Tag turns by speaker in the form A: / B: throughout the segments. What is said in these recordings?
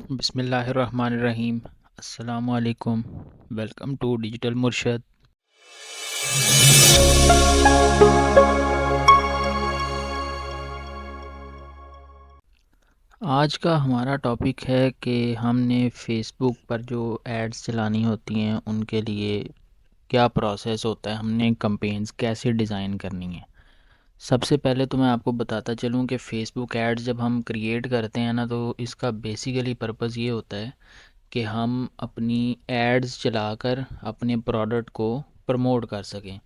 A: बिस्मिल्लाहिर्रहमानिर्रहीम। अस्सलामुअलैकुम। Welcome to digital Murshad. आज का हमारा टॉपिक है कि हमने फ़ेसबुक पर जो एड्स चलानी होती हैं उनके लिए क्या प्रोसेस होता है, हमने कैंपेन्स कैसे डिज़ाइन करनी है। सबसे पहले तो मैं आपको बताता चलूँ कि फ़ेसबुक एड्स जब हम क्रिएट करते हैं ना, तो इसका बेसिकली पर्पज़ ये होता है कि हम अपनी एड्स चलाकर अपने प्रोडक्ट को प्रमोट कर सकें।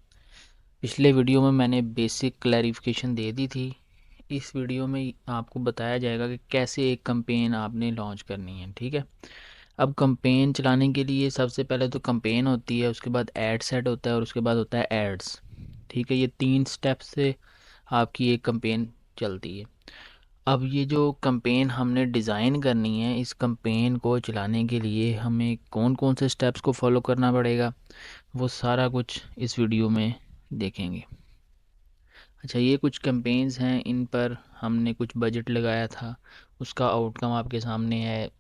A: पिछले वीडियो में मैंने बेसिक क्लैरिफिकेशन दे दी थी। इस वीडियो में आपको बताया जाएगा कि कैसे एक कैंपेन आपने लॉन्च करनी है। ठीक है। अब कैंपेन चलाने के लिए सबसे पहले तो कैंपेन होती है, उसके बाद एड सेट होता है और उसके बाद होता है एड्स। ठीक है, ये 3 स्टेप्स से आपकी एक कैंपेन चलती है। अब ये जो कैंपेन हमने डिज़ाइन करनी है, इस कैंपेन को चलाने के लिए हमें कौन कौन से स्टेप्स को फॉलो करना पड़ेगा, वो सारा कुछ इस वीडियो में देखेंगे। अच्छा, ये कुछ कैंपेन्स हैं, इन पर हमने कुछ बजट लगाया था। उसका आउटकम आपके सामने है।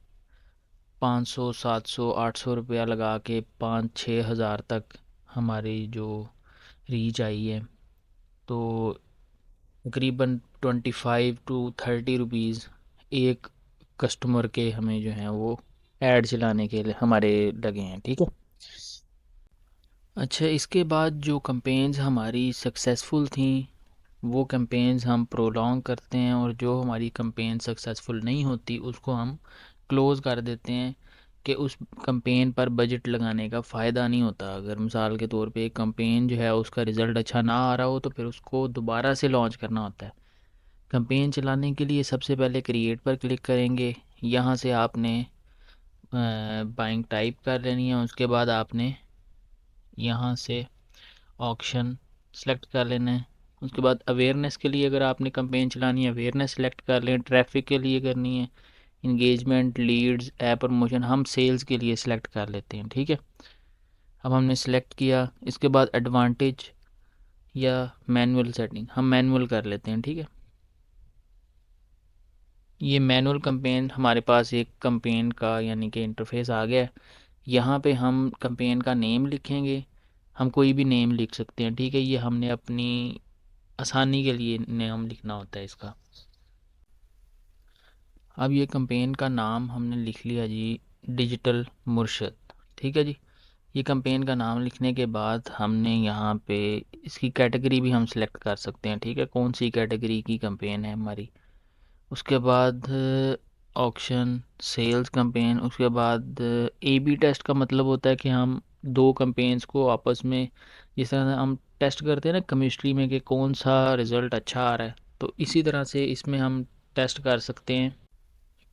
A: 500, 700, 800 रुपया लगा के 5-6 हज़ार तक हमारी जो रीच आई है। तो तकरीबन 25 to 30 रुपीज़ एक कस्टमर के हमें जो है वो ऐड चलाने के लिए हमारे लगे हैं। ठीक है। अच्छा, इसके बाद जो कैंपेन्स हमारी सक्सेसफुल थी, वो कैंपेन्स हम प्रोलॉन्ग करते हैं, और जो हमारी कैंपेन सक्सेसफुल नहीं होती उसको हम क्लोज़ कर देते हैं कि उस कैंपेन पर बजट लगाने का फ़ायदा नहीं होता। अगर मिसाल के तौर पे एक कैंपेन जो है उसका रिज़ल्ट अच्छा ना आ रहा हो, तो फिर उसको दोबारा से लॉन्च करना होता है। कैंपेन चलाने के लिए सबसे पहले क्रिएट पर क्लिक करेंगे। यहाँ से आपने बाइंग टाइप कर लेनी है। उसके बाद आपने यहाँ से ऑक्शन सेलेक्ट कर लेना है। उसके बाद अवेयरनेस के लिए अगर आपने कैंपेन चलानी है, अवेयरनेस सेलेक्ट कर लें। ट्रैफिक के लिए करनी है, इंगेजमेंट, लीड्स, ऐप प्रमोशन, हम सेल्स के लिए सिलेक्ट कर लेते हैं। ठीक है। अब हमने सेलेक्ट किया, इसके बाद एडवांटेज या मैनुअल सेटिंग, हम मैनुअल कर लेते हैं। ठीक है। ये मैनुअल कैंपेन हमारे पास एक कैंपेन का यानी कि इंटरफेस आ गया है। यहाँ पे हम कैंपेन का नेम लिखेंगे। हम कोई भी नेम लिख सकते हैं। ठीक है, ये हमने अपनी आसानी के लिए नाम लिखना होता है इसका। अब ये कैंपेन का नाम हमने लिख लिया जी, डिजिटल मुर्शद। ठीक है जी। ये कैंपेन का नाम लिखने के बाद हमने यहाँ पे इसकी कैटेगरी भी हम सिलेक्ट कर सकते हैं। ठीक है, कौन सी कैटेगरी की कैंपेन है हमारी। उसके बाद ऑक्शन, सेल्स कैंपेन। उसके बाद ए बी टेस्ट का मतलब होता है कि हम दो कैंपेन्स को आपस में, जिस तरह से हम टेस्ट करते हैं ना केमिस्ट्री में कि कौन सा रिज़ल्ट अच्छा आ रहा है, तो इसी तरह से इसमें हम टेस्ट कर सकते हैं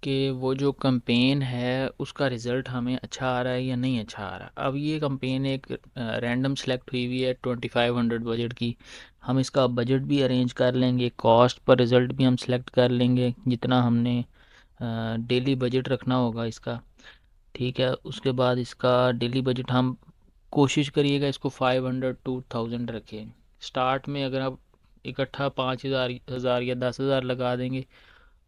A: कि वो जो कैंपेन है उसका रिज़ल्ट हमें अच्छा आ रहा है या नहीं अच्छा आ रहा। अब ये कैंपेन एक रैंडम सेलेक्ट हुई हुई है 2500 बजट की। हम इसका बजट भी अरेंज कर लेंगे, कॉस्ट पर रिज़ल्ट भी हम सेलेक्ट कर लेंगे जितना हमने डेली बजट रखना होगा इसका। ठीक है। उसके बाद इसका डेली बजट हम कोशिश करिएगा इसको 500 to 1000 रखें। स्टार्ट में अगर आप इकट्ठा 5000 या 10,000 लगा देंगे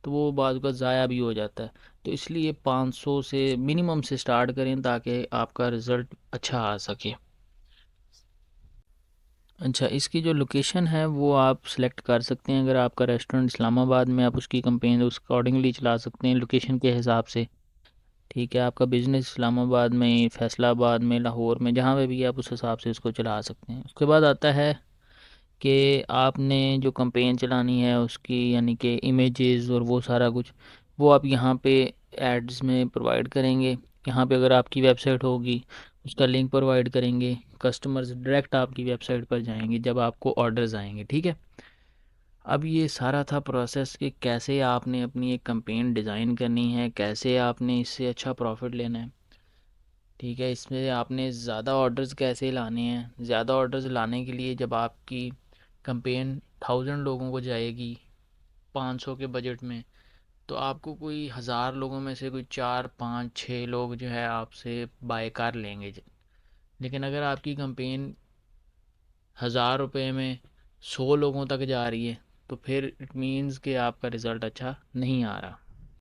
A: तो वो बाद का ज़ाया भी हो जाता है। तो इसलिए 500 से मिनिमम से स्टार्ट करें ताकि आपका रिज़ल्ट अच्छा आ सके। अच्छा, इसकी जो लोकेशन है वो आप सेलेक्ट कर सकते हैं। अगर आपका रेस्टोरेंट इस्लामाबाद में, आप उसकी कंपेन उस अकॉर्डिंगली चला सकते हैं लोकेशन के हिसाब से। ठीक है, आपका बिज़नेस इस्लामाबाद में, फैसलाबाद में, लाहौर में, जहाँ पे भी आप उस हिसाब से उसको चला सकते हैं। उसके बाद आता है कि आपने जो कैंपेन चलानी है उसकी यानी कि इमेजेस और वो सारा कुछ, वो आप यहाँ पे एड्स में प्रोवाइड करेंगे। यहाँ पे अगर आपकी वेबसाइट होगी उसका लिंक प्रोवाइड करेंगे। कस्टमर्स डायरेक्ट आपकी वेबसाइट पर जाएंगे जब आपको ऑर्डर्स आएंगे। ठीक है। अब ये सारा था प्रोसेस कि कैसे आपने अपनी एक कैंपेन डिज़ाइन करनी है, कैसे आपने इससे अच्छा प्रॉफिट लेना है। ठीक है, इसमें आपने ज़्यादा ऑर्डर्स कैसे लाने हैं। ज़्यादा ऑर्डर्स लाने के लिए जब आपकी कैंपेन 1000 लोगों को जाएगी 500 के बजट में, तो आपको कोई 1000 लोगों में से कोई 4, 5, 6 लोग जो है आपसे बाय कर लेंगे। लेकिन अगर आपकी कैंपेन 1000 रुपये में 100 लोगों तक जा रही है, तो फिर इट मीन्स कि आपका रिज़ल्ट अच्छा नहीं आ रहा।